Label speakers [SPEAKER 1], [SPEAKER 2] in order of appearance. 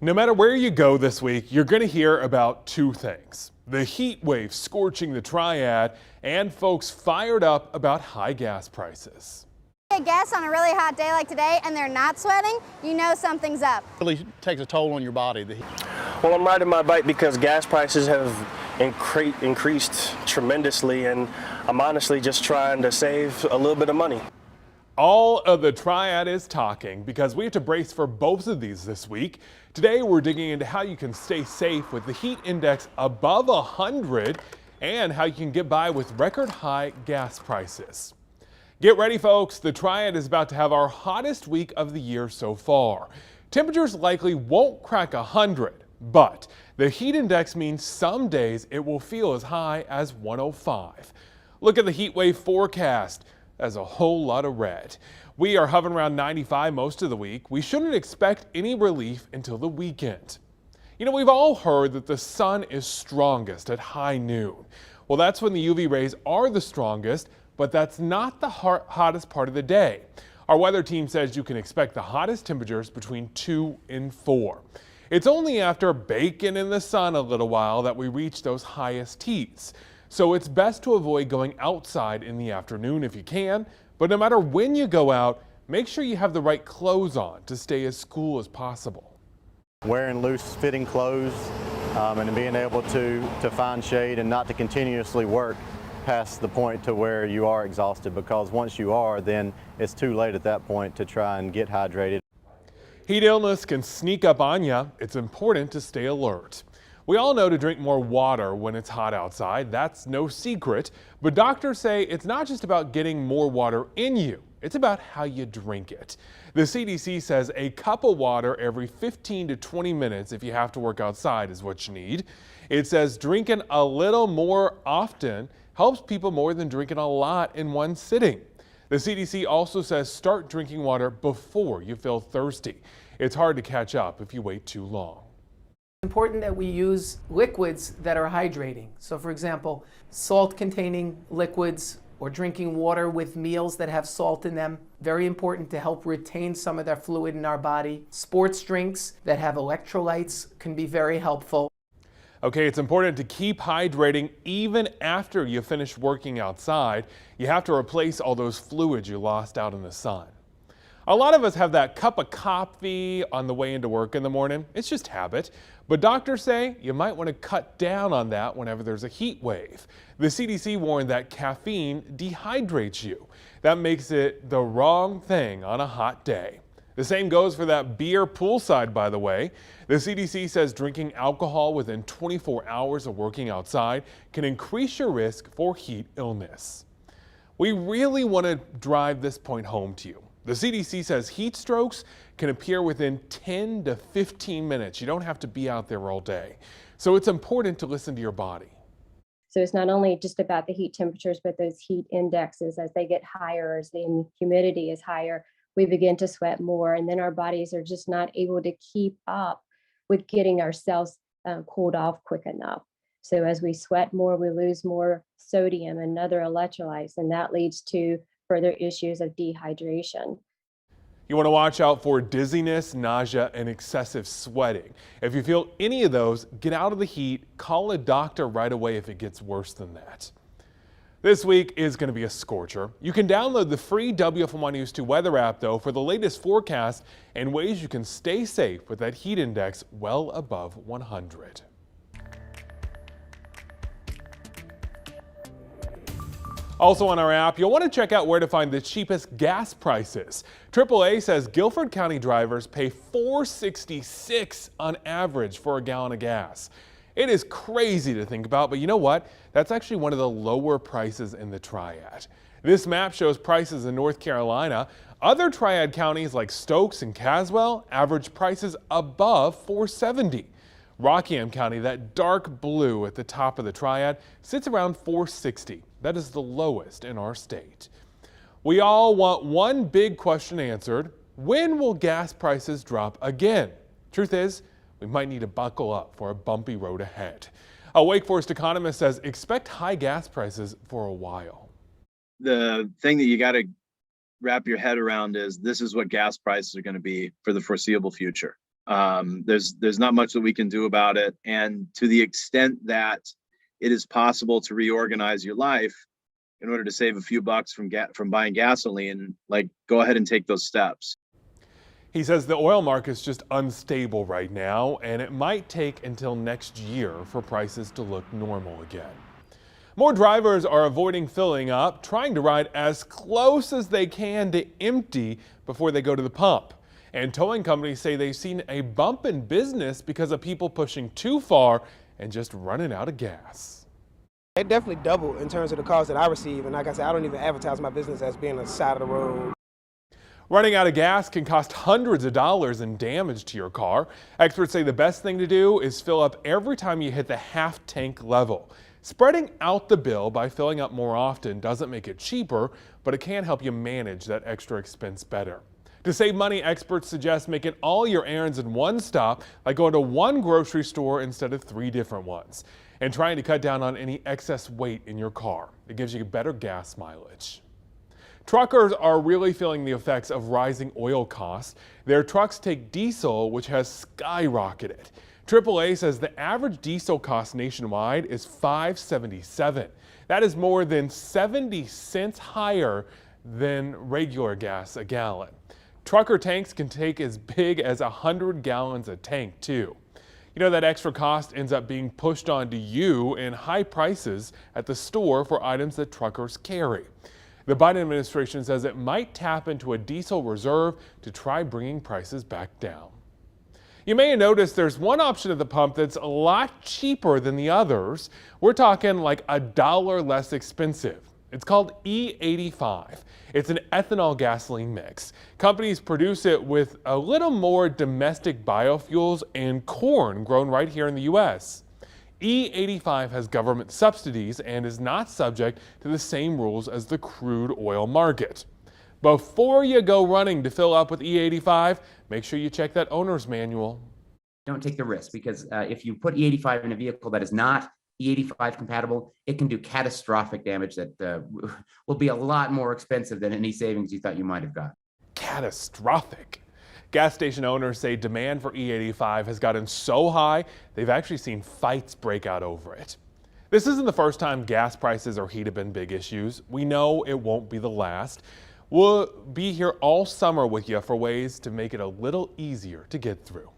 [SPEAKER 1] No matter where you go this week, you're going to hear about two things: the heat wave scorching the Triad and folks fired up about high gas prices.
[SPEAKER 2] Get gas on a really hot day like today and they're not sweating, you know something's up.
[SPEAKER 3] It really takes a toll on your body.
[SPEAKER 4] Well, I'm riding my bike because gas prices have increased tremendously, and I'm honestly just trying to save a little bit of money.
[SPEAKER 1] All of the Triad is talking because we have to brace for both of these this week. Today we're digging into how you can stay safe with the heat index above 100 and how you can get by with record high gas prices. Get ready, folks. The Triad is about to have our hottest week of the year so far. Temperatures likely won't crack 100, but the heat index means some days it will feel as high as 105. Look at the heat wave forecast. As a whole lot of red. We are hovering around 95 most of the week. We shouldn't expect any relief until the weekend. You know, we've all heard that the sun is strongest at high noon. Well, that's when the UV rays are the strongest, but that's not the hottest part of the day. Our weather team says you can expect the hottest temperatures between 2 and 4. It's only after baking in the sun a little while that we reach those highest heats. So it's best to avoid going outside in the afternoon if you can, but no matter when you go out, make sure you have the right clothes on to stay as cool as possible.
[SPEAKER 3] Wearing loose fitting clothes and being able to find shade and not to continuously work past the point to where you are exhausted, because once you are, then it's too late at that point to try and get hydrated.
[SPEAKER 1] Heat illness can sneak up on you. It's important to stay alert. We all know to drink more water when it's hot outside. That's no secret. But doctors say it's not just about getting more water in you. It's about how you drink it. The CDC says a cup of water every 15 to 20 minutes if you have to work outside is what you need. It says drinking a little more often helps people more than drinking a lot in one sitting. The CDC also says start drinking water before you feel thirsty. It's hard to catch up if you wait too long.
[SPEAKER 5] It's important that we use liquids that are hydrating. So for example, salt-containing liquids or drinking water with meals that have salt in them. Very important to help retain some of that fluid in our body. Sports drinks that have electrolytes can be very helpful.
[SPEAKER 1] Okay, it's important to keep hydrating even after you finish working outside. You have to replace all those fluids you lost out in the sun. A lot of us have that cup of coffee on the way into work in the morning. It's just habit. But doctors say you might want to cut down on that whenever there's a heat wave. The CDC warned that caffeine dehydrates you. That makes it the wrong thing on a hot day. The same goes for that beer poolside, by the way. The CDC says drinking alcohol within 24 hours of working outside can increase your risk for heat illness. We really want to drive this point home to you. The CDC says heat strokes can appear within 10 to 15 minutes. You don't have to be out there all day. So it's important to listen to your body.
[SPEAKER 6] So it's not only just about the heat temperatures, but those heat indexes, as they get higher, as the humidity is higher, we begin to sweat more, and then our bodies are just not able to keep up with getting ourselves cooled off quick enough. So as we sweat more, we lose more sodium and other electrolytes, and that leads to further issues of dehydration.
[SPEAKER 1] You want to watch out for dizziness, nausea, and excessive sweating. If you feel any of those, get out of the heat, call a doctor right away if it gets worse than that. This week is going to be a scorcher. You can download the free WFMY News 2 weather app, though, for the latest forecast and ways you can stay safe with that heat index well above 100. Also on our app, you'll want to check out where to find the cheapest gas prices. AAA says Guilford County drivers pay $4.66 on average for a gallon of gas. It is crazy to think about, but you know what? That's actually one of the lower prices in the Triad. This map shows prices in North Carolina. Other Triad counties like Stokes and Caswell average prices above $4.70. Rockingham County, that dark blue at the top of the Triad, sits around $4.60. That is the lowest in our state. We all want one big question answered. When will gas prices drop again? Truth is, we might need to buckle up for a bumpy road ahead. A Wake Forest economist says expect high gas prices for a while.
[SPEAKER 7] The thing that you got to wrap your head around is this is what gas prices are going to be for the foreseeable future. There's not much that we can do about it. And to the extent that it is possible to reorganize your life in order to save a few bucks from buying gasoline, like, go ahead and take those steps.
[SPEAKER 1] He says the oil market's just unstable right now, and it might take until next year for prices to look normal again. More drivers are avoiding filling up, trying to ride as close as they can to empty before they go to the pump. And towing companies say they've seen a bump in business because of people pushing too far and just running out of gas.
[SPEAKER 8] It definitely doubled in terms of the calls that I receive. And like I said, I don't even advertise my business as being a side of the road.
[SPEAKER 1] Running out of gas can cost hundreds of dollars in damage to your car. Experts say the best thing to do is fill up every time you hit the half tank level. Spreading out the bill by filling up more often doesn't make it cheaper, but it can help you manage that extra expense better. To save money, experts suggest making all your errands in one stop, like going to one grocery store instead of 3 different ones, and trying to cut down on any excess weight in your car. It gives you better gas mileage. Truckers are really feeling the effects of rising oil costs. Their trucks take diesel, which has skyrocketed. AAA says the average diesel cost nationwide is $5.77. That is more than 70 cents higher than regular gas a gallon. Trucker tanks can take as big as 100 gallons a tank, too. You know, that extra cost ends up being pushed onto you in high prices at the store for items that truckers carry. The Biden administration says it might tap into a diesel reserve to try bringing prices back down. You may have noticed there's one option at the pump that's a lot cheaper than the others. We're talking like $1 less expensive. It's called E85. It's an ethanol gasoline mix. Companies produce it with a little more domestic biofuels and corn grown right here in the U.S. E85 has government subsidies and is not subject to the same rules as the crude oil market. Before you go running to fill up with E85, make sure you check that owner's manual.
[SPEAKER 9] Don't take the risk, because if you put E85 in a vehicle that is not E85 compatible, it can do catastrophic damage that will be a lot more expensive than any savings you thought you might have got.
[SPEAKER 1] Catastrophic. Gas station owners say demand for E85 has gotten so high, they've actually seen fights break out over it. This isn't the first time gas prices or heat have been big issues. We know it won't be the last. We'll be here all summer with you for ways to make it a little easier to get through.